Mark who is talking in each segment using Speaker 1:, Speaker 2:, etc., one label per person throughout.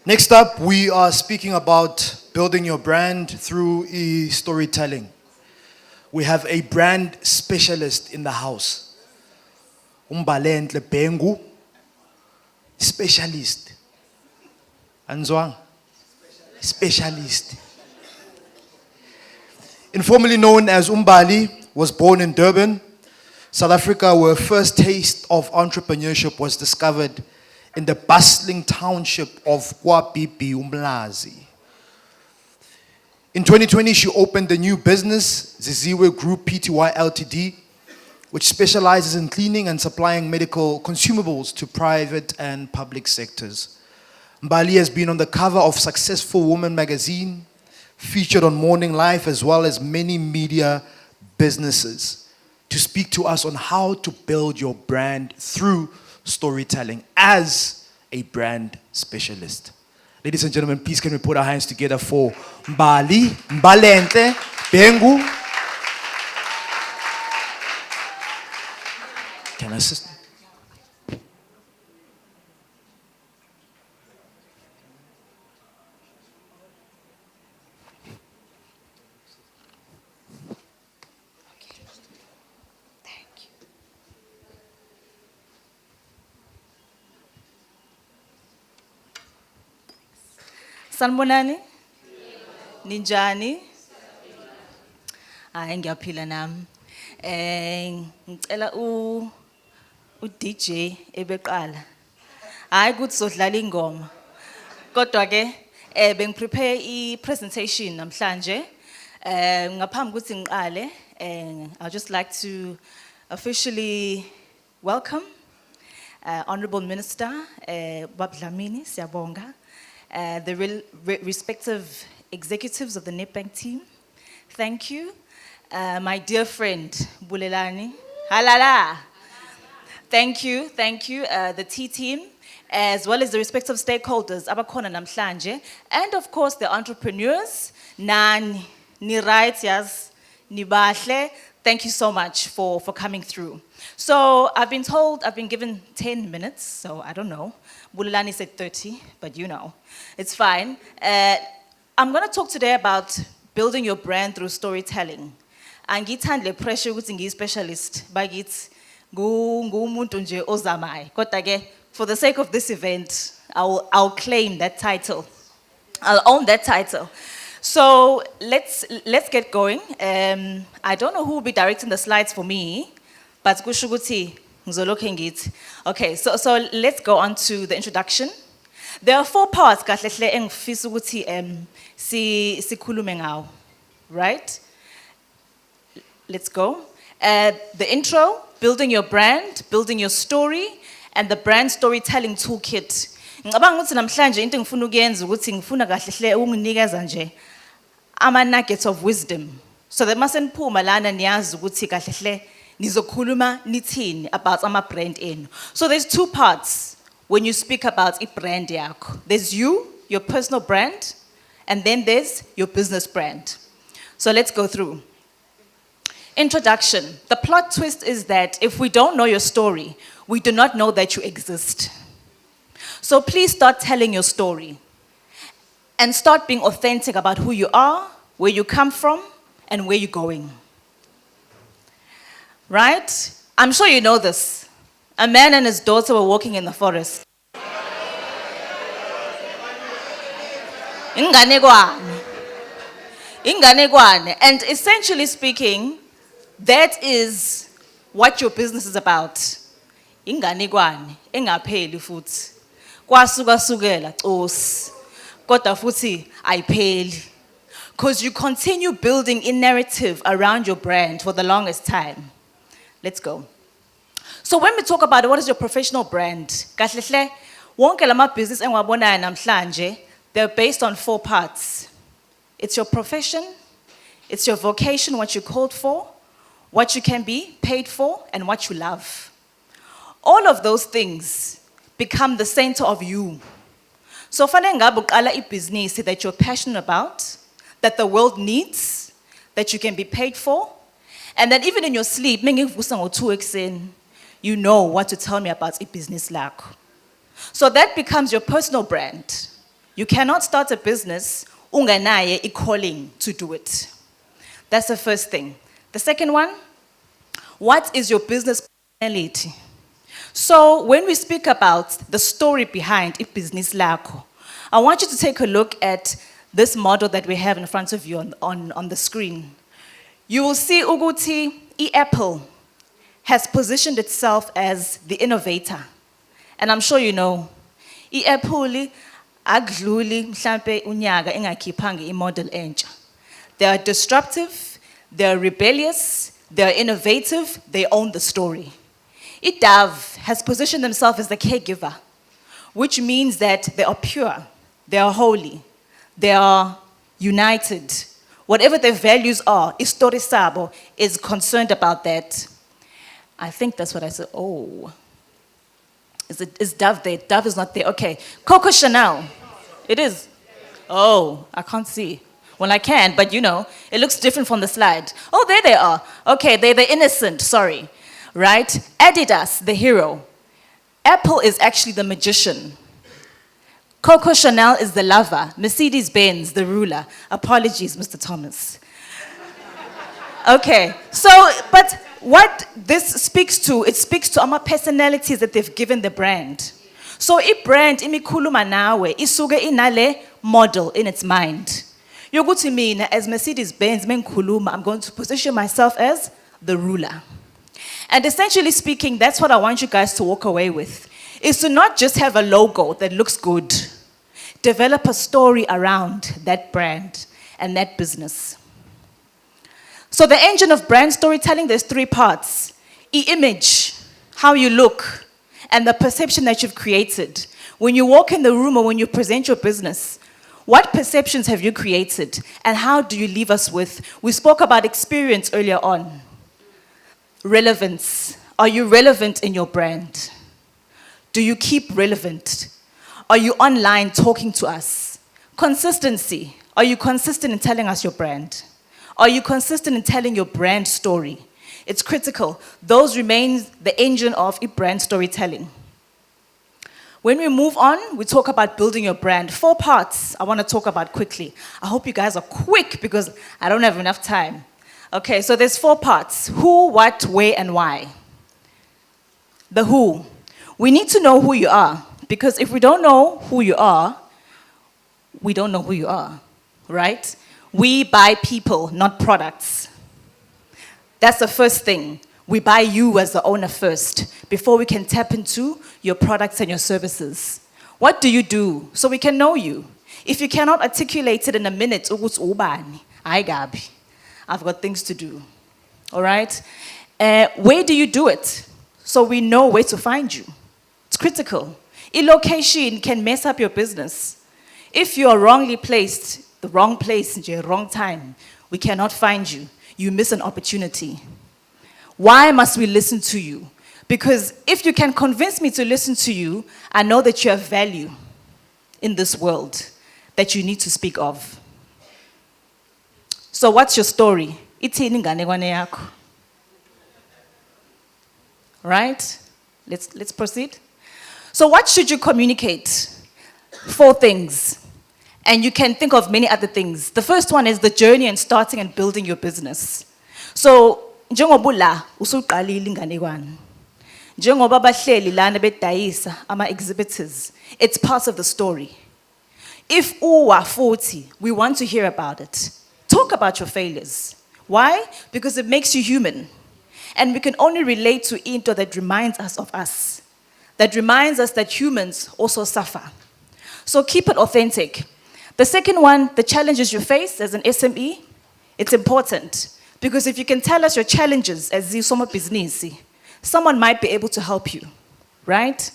Speaker 1: Next up, we are speaking about building your brand through storytelling. We have a brand specialist in the house. Mbali Bhengu, specialist. Anzwang, specialist. Informally known as Mbali, was born in Durban, South Africa, where first taste of entrepreneurship was discovered in the bustling township of Umlazi. In 2020, she opened a new business, Ziziwe Group Pty Ltd, which specializes in cleaning and supplying medical consumables to private and public sectors. Mbali has been on the cover of Successful Woman magazine, featured on Morning Life, as well as many media businesses, to speak to us on how to build your brand through storytelling as a brand specialist. Ladies and gentlemen, please can we put our hands together for Mbali Bhengu. Can I assist?
Speaker 2: Sanibonani? Ninjani? Hayi ngiyaphila nami. Ngicela u DJ ebeqala. Hayi ukuthi sodlala ingoma. Kodwa ke bengiprepare i-presentation namhlanje. Ngaphambi ukuthi ngiqale, I'd just like to officially welcome Honorable Minister Babdlamini Siyabonga. The respective executives of the Nedbank team, thank you. My dear friend, Bulelani, halala. Thank you. The T team, as well as the respective stakeholders, abakhona namhlanje, and of course the entrepreneurs, Nani, ni right, yes, ni bahle. Thank you so much for coming through. So I've been given 10 minutes, so I don't know. Bulelani said 30, but you know, it's fine. I'm going to talk today about building your brand through storytelling. Angithanda pressure ukuthi ngiyi-specialist, bakithi ngumuntu nje ozamayo. Kodwa ke, for the sake of this event, I'll claim that title. I'll own that title. So let's get going. I don't know who will be directing the slides for me, but kusho ukuthi ngizolokhe ngithi. Okay, so let's go on to the introduction. There are 4 parts kahle hle engifisa ukuthi sikhulume ngawo, right? Let's go. The intro, building your brand, building your story, and the brand storytelling toolkit. Ngicabanga ukuthi namhlanje into engifuna ukuyenza ukuthi ngifuna kahle hle ukunginikeza nje ama nuggets of wisdom. So there mustn't phuma lana niyazi ukuthi kahle hle nizokhuluma nithini about ama brand enu. So there's 2 parts when you speak about a brand yakho. There's you, your personal brand, and then there's your business brand. So let's go through. Introduction. The plot twist is that if we don't know your story, we do not know that you exist. So please start telling your story and start being authentic about who you are, where you come from, and where you're going. Right? I'm sure you know this. A man and his daughter were walking in the forest. Inganekwane. And essentially speaking, that is what your business is about. Inganekwane, engapheli futhi. Kwasuka-sukela Nkosi. Kodwa futhi ayipheli. Because you continue building a narrative around your brand for the longest time. Let's go. So when we talk about what is your professional brand, kahle hle wonke lama business engiwabonayo namhlanje, they're based on 4 parts. It's your profession, it's your vocation, what you're called for, what you can be paid for, and what you love. All of those things become the center of you. So fanele ngabe uqala ibhizinisi that you're passionate about, that the world needs, that you can be paid for, and that even in your sleep, mengivusa ngo-2 ekuseni, you know what to tell me about a business lakho. So that becomes your personal brand. You cannot start a business unganaye a calling to do it. That's the first thing. The second one, what is your business personality? So when we speak about the story behind a business lakho, I want you to take a look at this model that we have in front of you on the screen. You will see ukuthi Apple has positioned itself as the innovator. And I'm sure you know, Apple agdluli mhlambe unyaka engakhiphanga imodel entsha. They are disruptive, they are rebellious, they are innovative, they own the story. Dove has positioned themselves as the caregiver, which means that they are pure, they are holy, they are united. Whatever their values are, Story Sabo is concerned about that. I think that's what I said. Oh, is Dove there? Dove is not there. Okay, Coco Chanel. It is. Oh, I can't see. Well, I can, but you know, it looks different from the slide. Oh, there they are. Okay, they're the innocent, sorry. Right? Adidas, the hero. Apple is actually the magician. Coco Chanel is the lover. Mercedes-Benz, the ruler. Apologies, Mr. Thomas. Okay, so, but what this speaks to, it speaks to our personalities that they've given the brand. So, a brand, imikhuluma nawe, isuke inale model in its mind. You go to me as Mercedes-Benz, I'm going to position myself as the ruler. And essentially speaking, that's what I want you guys to walk away with, is to not just have a logo that looks good. Develop a story around that brand and that business. So the engine of brand storytelling, there's three parts. Image, how you look, and the perception that you've created. When you walk in the room or when you present your business, what perceptions have you created and how do you leave us with? We spoke about experience earlier on. Relevance. Are you relevant in your brand? Do you keep relevant? Are you online talking to us? Consistency. Are you consistent in telling us your brand? Are you consistent in telling your brand story? It's critical. Those remain the engine of brand storytelling. When we move on, we talk about building your brand. 4 parts I want to talk about quickly. I hope you guys are quick because I don't have enough time. Okay, so there's 4 parts. Who, what, where, and why. The who. We need to know who you are, because if we don't know who you are, we don't know who you are, right? We buy people, not products. That's the first thing. We buy you as the owner first, before we can tap into your products and your services. What do you do so we can know you? If you cannot articulate it in a minute, ukuthi ubani, hayi Gabi, I've got things to do, all right? Where do you do it? So we know where to find you. It's critical. A location can mess up your business. If you are wrongly placed, the wrong place, wrong time, we cannot find you. You miss an opportunity. Why must we listen to you? Because if you can convince me to listen to you, I know that you have value in this world that you need to speak of. So what's your story? Ithini nganekwane yakho? Right? Let's proceed. So what should you communicate? 4 things. And you can think of many other things. The first one is the journey and starting and building your business. So, njengoba la usuqalile inganekwane. Njengoba bahleli lana bedayisa ama exhibitors, it's part of the story. If uwa 40, we want to hear about it. Talk about your failures. Why? Because it makes you human. And we can only relate to into that reminds us of us. That reminds us that humans also suffer. So keep it authentic. The second one, the challenges you face as an SME, it's important. Because if you can tell us your challenges as Zisoma business, someone might be able to help you, right?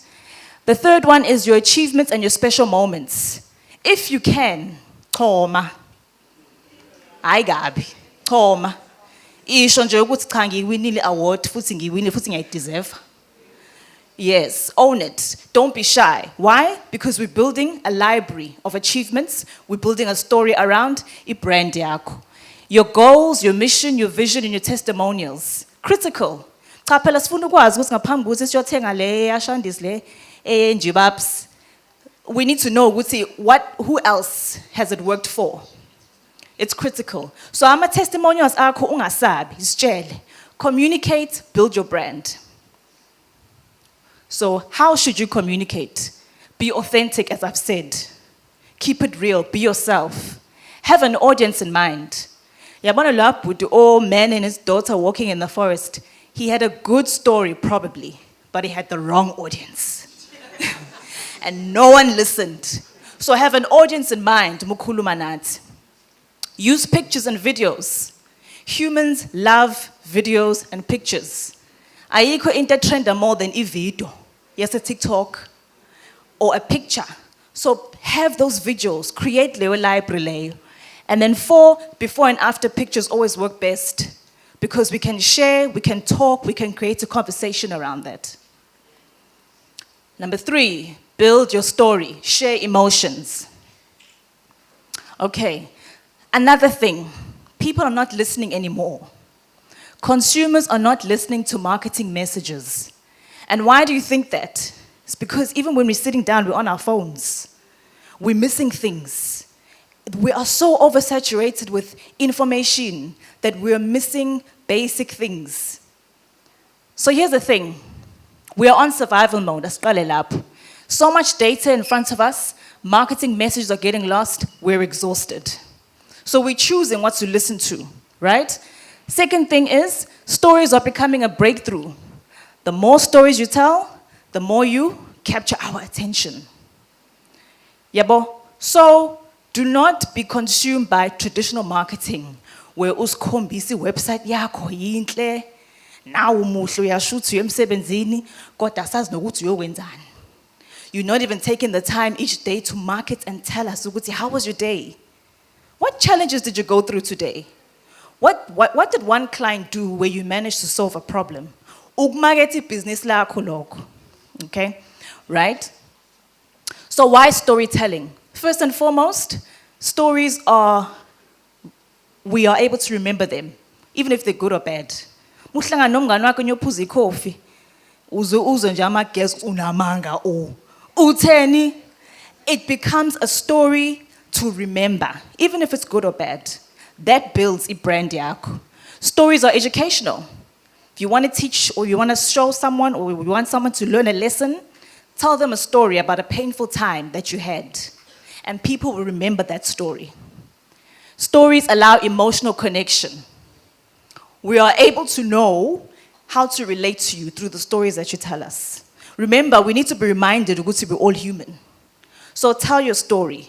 Speaker 2: The third one is your achievements and your special moments. If you can, Koma. Hayi Gabi. Koma. Isho nje ukuthi cha ngiwinile award futhi ngiwinile futhi ngiyayideserve. Yes, own it. Don't be shy. Why? Because we're building a library of achievements. We're building a story around brand yakho. Your goals, your mission, your vision, and your testimonials. Critical. Cha phela sifuna ukwazi ukuthi ngaphambi kokuthi siyothenga le yashandis le enjibabs we need to know who else has it worked for. It's critical. So ama testimonials akho ungasabi, isitshele. Communicate, build your brand. So how should you communicate? Be authentic, as I've said. Keep it real, be yourself. Have an audience in mind. Yabona lapho the old man and his daughter walking in the forest. He had a good story probably, but he had the wrong audience. And no one listened. So have an audience in mind, mukhuluma nathi. Use pictures and videos. Humans love videos and pictures. Ayikho into trend more than a video. Yes, a TikTok or a picture. So have those visuals, create your library. And then before and after pictures always work best because we can share, we can talk, we can create a conversation around that. Number 3, build your story, share emotions. Okay. Another thing, people are not listening anymore. Consumers are not listening to marketing messages. And why do you think that? It's because even when we're sitting down, we're on our phones. We're missing things. We are so oversaturated with information that we're missing basic things. So here's the thing. We are on survival mode, asiqale lapho. So much data in front of us, marketing messages are getting lost, we're exhausted. So we're choosing what to listen to, right? Second thing is, stories are becoming a breakthrough. The more stories you tell, the more you capture our attention. Yabo? So do not be consumed by traditional marketing, where usikhombisa website yakho yinhle, now umuhle uyashutha emsebenzini, kodwa asazi nokuthi uyokwenzani. You're not even taking the time each day to market and tell us, ukuthi, how was your day? What challenges did you go through today? What did one client do where you managed to solve a problem? Ukumaketha business lakho lokho. Okay? Right? So why storytelling? First and foremost, stories we are able to remember them, even if they're good or bad. Muhlangana nomngane wakho nyophuza ikhofi, uze nje ama-guests unamanga utheni, it becomes a story to remember, even if it's good or bad. That builds a brand yakho. Stories are educational. If you want to teach or you want to show someone or you want someone to learn a lesson, tell them a story about a painful time that you had. And people will remember that story. Stories allow emotional connection. We are able to know how to relate to you through the stories that you tell us. Remember, we need to be reminded that we're all human. So tell your story.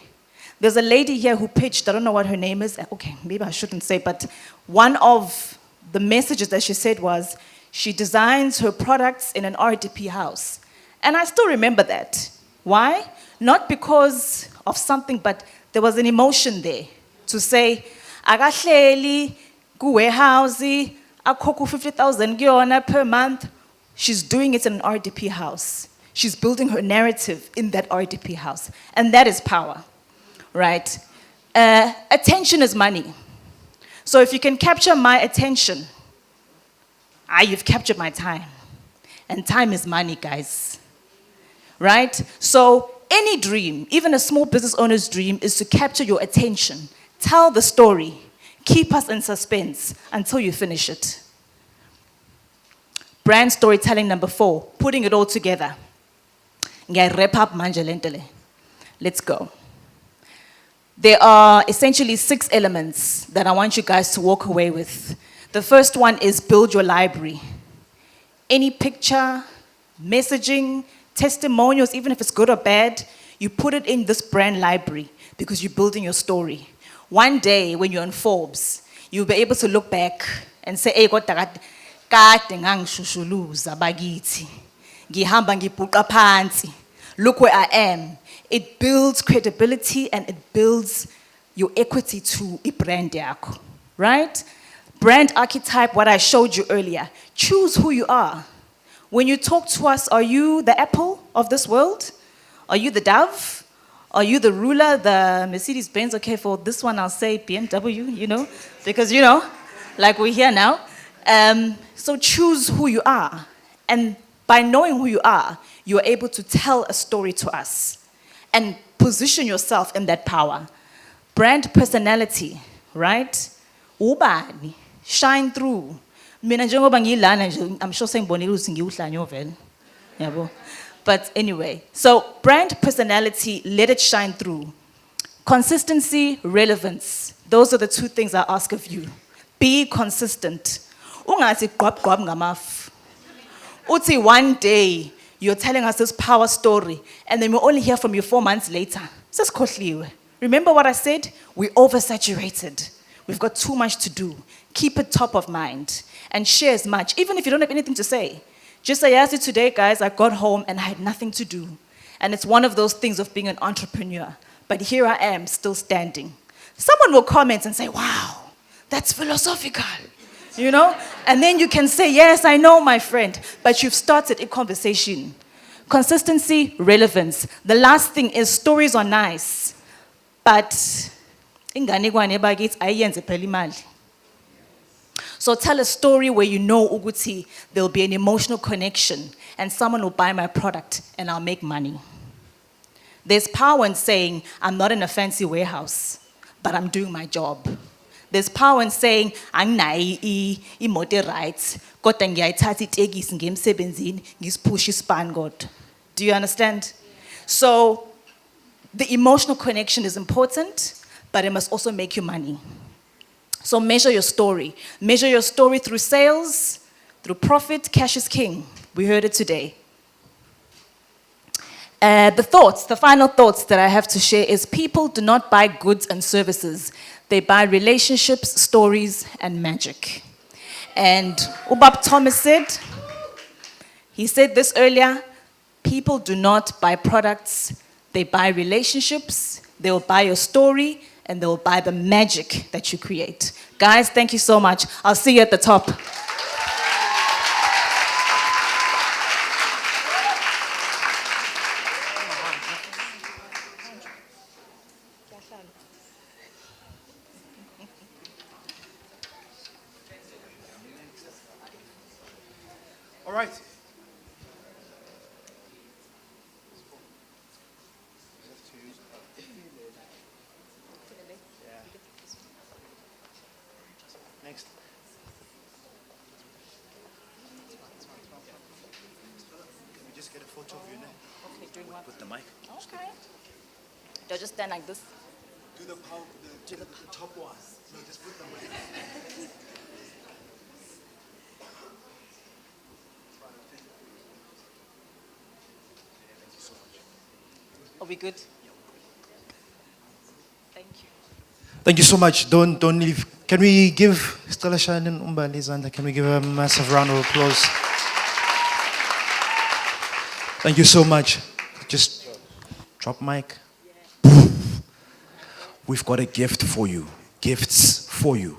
Speaker 2: There's a lady here who pitched, I don't know what her name is. Okay, maybe I shouldn't say, but one of the messages that she said was, she designs her products in an RDP house. And I still remember that. Why? Not because of something, but there was an emotion there to say, akahleli ku warehouse, akhokha 50,000 kuyona per month. She's doing it in an RDP house. She's building her narrative in that RDP house. And that is power, right? Attention is money. So if you can capture my attention, you've captured my time. And time is money, guys. Right? So any dream, even a small business owner's dream, is to capture your attention. Tell the story. Keep us in suspense until you finish it. Brand storytelling number 4, putting it all together. Wrap up manje lento le. Let's go. There are essentially 6 elements that I want you guys to walk away with. The first one is build your library. Any picture, messaging, testimonials, even if it's good or bad, you put it in this brand library because you're building your story. One day when you're on Forbes, you'll be able to look back and say, hey, kade ngangishushuluza bakithi. Ngihamba ngibhuqa phansi. Look where I am. It builds credibility and it builds your equity to a brand yakho, right? Brand archetype, what I showed you earlier. Choose who you are. When you talk to us, are you the Apple of this world? Are you the Dove? Are you the ruler, the Mercedes-Benz? Okay, for this one, I'll say BMW, because, like we're here now. So choose who you are. And by knowing who you are able to tell a story to us. and position yourself in that power. Brand personality, right? Ubani, shine through. Mina njengoba ngiyilana nje, I'm sure sengibonile ukuthi ngiwuhlanyo vele. Yabo. But anyway, so brand personality, let it shine through. Consistency, relevance. Those are the two things I ask of you. Be consistent. Ungathi gwab gwab ngamaf. Uthi one day, you're telling us this power story, and then we only hear from you 4 months later. Sesikhohliwe. Remember what I said? We're oversaturated. We've got too much to do. Keep it top of mind and share as much, even if you don't have anything to say. Just say, yes, today, guys, I got home and I had nothing to do. And it's one of those things of being an entrepreneur. But here I am, still standing. Someone will comment and say, wow, that's philosophical, you know? And then you can say, yes, I know, my friend, but you've started a conversation. Consistency, relevance. The last thing is stories are nice, but inganekwane bakithi ayenze phela imali. So tell a story where you know ukuthi there'll be an emotional connection and someone will buy my product and I'll make money. There's power in saying, I'm not in a fancy warehouse, but I'm doing my job. There's power in saying, anginayo imoto right, kodwa ngiyayithatha itekisi ngemsebenzini ngisiphusha ispan God. Do you understand? So the emotional connection is important, but it must also make you money. So measure your story. Measure your story through sales, through profit. Cash is king. We heard it today. The final thoughts that I have to share is people do not buy goods and services. They buy relationships, stories, and magic. And Ubab Thomas said, he said this earlier, people do not buy products, they buy relationships, they will buy your story, and they will buy the magic that you create. Guys, thank you so much. I'll see you at the top.
Speaker 1: All right. Next. Can we just get a photo of you now?
Speaker 2: Okay, doing what?
Speaker 1: With the mic.
Speaker 2: Okay. Do I just stand like this?
Speaker 1: Do the top one. No, just put the mic.
Speaker 2: Are we good? Thank you.
Speaker 1: Thank you so much. Don't leave. Can we give Stella Shine and Mbali Zanda, can we give a massive round of applause? Thank you so much. Just drop mic. We've got a gift for you. Gifts for you.